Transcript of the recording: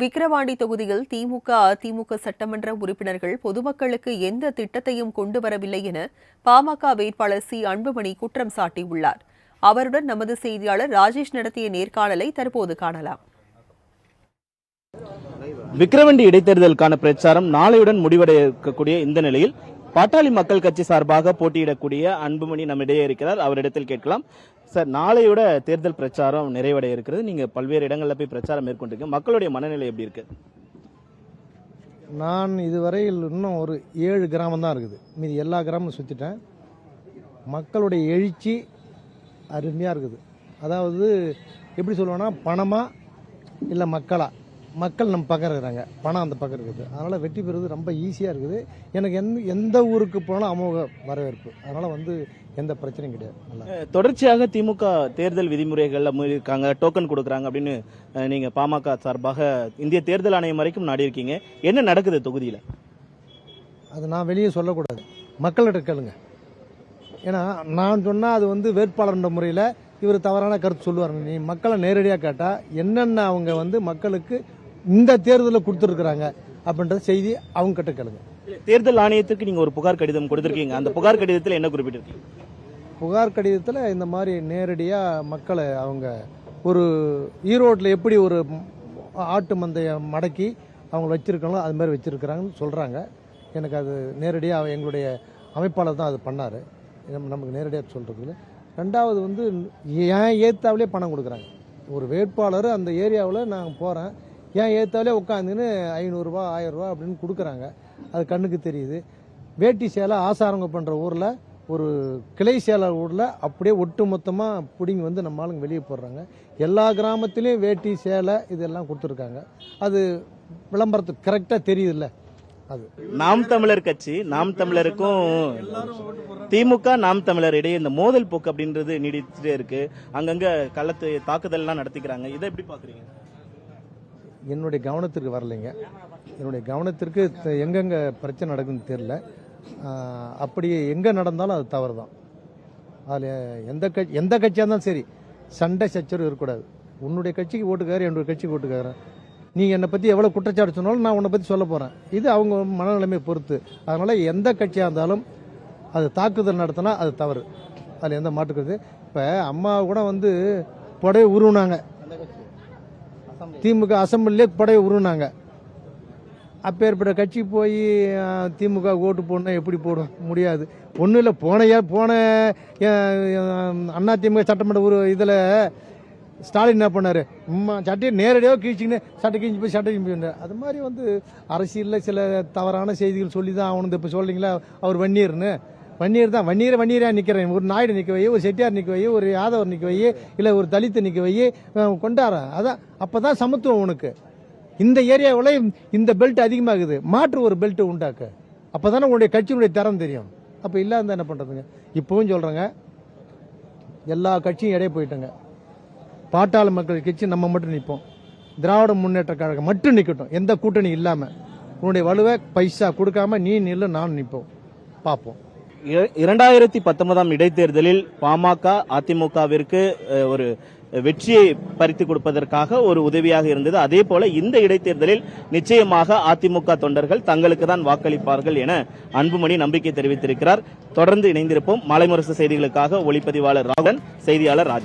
விக்கிரவாண்டி தொகுதியில் திமுக அதிமுக சட்டமன்ற உறுப்பினர்கள் பொதுமக்களுக்கு எந்த திட்டத்தையும் கொண்டு வரவில்லை என பாமக வேட்பாளர் சி அன்புமணி குற்றம் சாட்டியுள்ளார். அவருடன் நமது செய்தியாளர் ராஜேஷ் நடத்திய நேர்காணலை தற்போது காணலாம். விக்கிரவாண்டி இடைத்தேர்தலுக்கான பிரச்சாரம் நாளையுடன் முடிவடைய இருக்கக்கூடிய இந்த நிலையில் பாட்டாளி மக்கள் கட்சி சார்பாக போட்டியிடக்கூடிய அன்புமணி நம்மிடையே இருக்கிறார். அவரிடத்தில் கேட்கலாம். சார், நாளையோட தேர்தல் பிரச்சாரம் நிறைவடைய இருக்கிறது. நீங்க பல்வேறு இடங்களில் போய் பிரச்சாரம் மேற்கொண்டிருக்கீங்க. மக்களுடைய மனநிலை எப்படி இருக்கு? நான் இதுவரையில் இன்னும் ஒரு 7 கிராமம் தான் இருக்குது. மீதி எல்லா கிராமமும் சுற்றிட்டேன். மக்களுடைய எழுச்சி அருமையாக இருக்குது. அதாவது எப்படி சொல்லுவேன்னா, பணமா இல்லை மக்களா? மக்கள் நம்ம பக்கம் இருக்கிறாங்க, பணம் அந்த பக்கம் இருக்குது. அதனால் வெற்றி பெறுவது ரொம்ப ஈஸியாக இருக்குது. எனக்கு எந்த ஊருக்கு போனாலும் அமோக வரவேற்பு. அதனால் எந்த பிரச்சனையும் கிடையாது. நல்லா தொடர்ச்சியாக திமுக தேர்தல் விதிமுறைகளில் இருக்காங்க, டோக்கன் கொடுக்குறாங்க அப்படின்னு நீங்கள் பாமக சார்பாக இந்திய தேர்தல் ஆணையம் வரைக்கும் நாடி இருக்கீங்க. என்ன நடக்குது தொகுதியில்? அது நான் வெளியே சொல்லக்கூடாது, மக்கள்கிட்ட கேளுங்க. ஏன்னா நான் சொன்னால் அது வேட்பாளர்ன்ற முறையில் இவர் தவறான கருத்து சொல்லுவார். நீ மக்களை நேரடியாக கேட்டால் என்னென்ன அவங்க மக்களுக்கு இந்த தேர்தலில் கொடுத்துருக்குறாங்க அப்படின்ற செய்தி அவங்க கிட்ட கேளுங்க. தேர்தல் ஆணையத்துக்கு நீங்கள் ஒரு புகார் கடிதம் கொடுத்துருக்கீங்க. அந்த புகார் கடிதத்தில் என்ன குறிப்பிட்டிருக்கீங்க? புகார் கடிதத்தில் இந்த மாதிரி நேரடியாக மக்களை அவங்க ஒரு ஈரோட்டில் எப்படி ஒரு ஆட்டு மந்தையை மடக்கி அவங்க வச்சுருக்காங்களோ அது மாதிரி வச்சுருக்கிறாங்கன்னு சொல்கிறாங்க. எனக்கு அது நேரடியாக எங்களுடைய அமைப்பாளர் தான் அது பண்ணார். நமக்கு நேரடியாக சொல்கிறதுல. ரெண்டாவது ஏன் ஏத்தாவிலே பணம் கொடுக்குறாங்க. ஒரு வேட்பாளர் அந்த ஏரியாவில் நான் போகிறேன், ஏன் ஏத்தாவிலே உட்காந்துன்னு 500 ரூபா 1000 ரூபா அப்படின்னு கொடுக்குறாங்க. அது கண்ணுக்கு தெரியுது. வேட்டி சேலை ஆசாரங்க பண்ணுற ஊரில் ஒரு கிளை சேலை ஊரில் அப்படியே ஒட்டு மொத்தமாக பிடிங்கி நம்ம ஆளுங்க வெளியே போடுறாங்க. எல்லா கிராமத்திலையும் வேட்டி சேலை இதெல்லாம் கொடுத்துருக்காங்க. அது விளம்பரத்துக்கு கரெக்டாக தெரியுதுல்ல. அது நாம் தமிழர் கட்சி, நாம் தமிழருக்கும் திமுக நாம் தமிழர் இடையே இந்த மோதல் போக்கு அப்படின்றது நீடிச்சுட்டே இருக்கு. அங்கங்க கள்ளத்து தாக்குதல்லாம் நடத்திக்கிறாங்க. இதை எப்படி பாக்குறீங்க? என்னுடைய கவனத்திற்கு வரலைங்க. என்னுடைய கவனத்திற்கு எங்கெங்க பிரச்சனை நடக்குன்னு தெரியல. அப்படி எங்கே நடந்தாலும் அது தவறு தான். அதில் எந்த கட்சியாக இருந்தாலும் சரி, சண்டை சச்சரவு இருக்கக்கூடாது. உன்னுடைய கட்சிக்கு ஓட்டுக்காரு, என்னுடைய கட்சிக்கு ஓட்டுக்காரன். நீ என்னை பற்றி எவ்வளோ குற்றச்சாட்டு சொன்னாலும் நான் உன்னை பற்றி சொல்ல போகிறேன். இது அவங்க மனநிலைமையை பொறுத்து. அதனால் எந்த கட்சியாக இருந்தாலும் அது தாக்குதல் நடத்தினா அது தவறு. அதில் எந்த மாட்டுக்கிறது. இப்போ அம்மா கூட புடவை உருவினாங்க, திமுக அசம்பிளிலே புடவை உருவினாங்க. அப்பேற்பட்ட கட்சி போய் திமுக ஓட்டு போடணும் எப்படி போடும்? முடியாது. ஒன்றும் இல்லை, போன அண்ணா திமுக சட்டமன்ற இதில் ஸ்டாலின் என்ன பண்ணாரு? சட்டையை நேரடியாக கிழிச்சிக்கின்னு சட்டை கிழிஞ்சு போய் சட்டை கிழிஞ்சு போய். அது மாதிரி அரசியலில் சில தவறான செய்திகள் சொல்லி தான் அவனுக்கு இப்போ சொல்றீங்களா அவர் வன்னியர் தான். வன்னியராக நிற்கிறேன். ஒரு நாயுடு நிற்க வை, ஒரு செட்டியார் நிற்க வை, ஒரு யாதவர் நிற்க வை, இல்லை ஒரு தலித்தை நிற்க வை, கொண்டாட. அதான் அப்போ தான் சமத்துவம் உனக்கு. இந்த ஏரியாவில் இந்த பெல்ட் அதிகமாகுது, மாற்று ஒரு பெல்ட் உண்டாக்க. அப்போ தானே உங்களுடைய கட்சியினுடைய தரம் தெரியும். அப்போ இல்லாத என்ன பண்ணுறதுங்க? இப்போவும் சொல்கிறேங்க, எல்லா கட்சியும் இடையே போயிட்டோங்க. பாட்டாளி மக்கள் கட்சி நம்ம மட்டும் நிற்போம். திராவிட முன்னேற்ற கழகம் மட்டும் நிற்கட்டும், எந்த கூட்டணி இல்லாமல். உன்னுடைய வலுவை பைசா கொடுக்காம நீ நில்ல, நான் நிற்போம், பார்ப்போம். 2019 இடைத்தேர்தலில் பாமக அதிமுகவிற்கு ஒரு வெற்றியை பறித்து கொடுப்பதற்காக ஒரு உதவியாக இருந்தது. அதே போல இந்த இடைத்தேர்தலில் நிச்சயமாக அதிமுக தொண்டர்கள் தங்களுக்கு தான் வாக்களிப்பார்கள் என அன்புமணி நம்பிக்கை தெரிவித்திருக்கிறார். தொடர்ந்து இணைந்திருப்போம். மாலை முரசு செய்திகளுக்காக ஒளிப்பதிவாளர் ராகவன், செய்தியாளர் ராஜேஷ்.